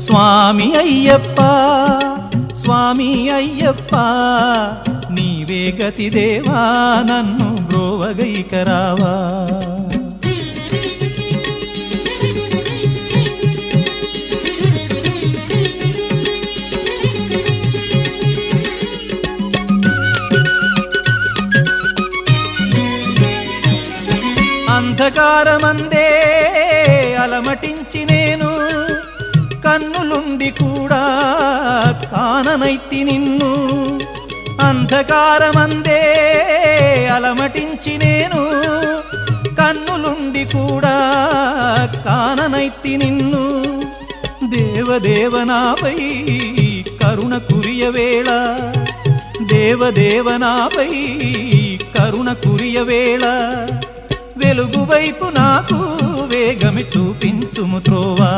స్వామి అయ్యప్ప స్వామి అయ్యప్ప నీవే గతి దేవా నన్ను బ్రోవగైకరావా. అంధకారమందే అలమటించి నేను కన్నులుండి కూడా కాననైతి నిన్ను. అంధకారమందే అలమటించి నేను కన్నులుండి కూడా కాననైతి నిన్ను. దేవదేవనాపై కరుణ కురియవేళ దేవదేవనాపై కరుణ కురియవేళ వెలుగు వైపు నాకు వేగమి చూపించుము త్రోవా.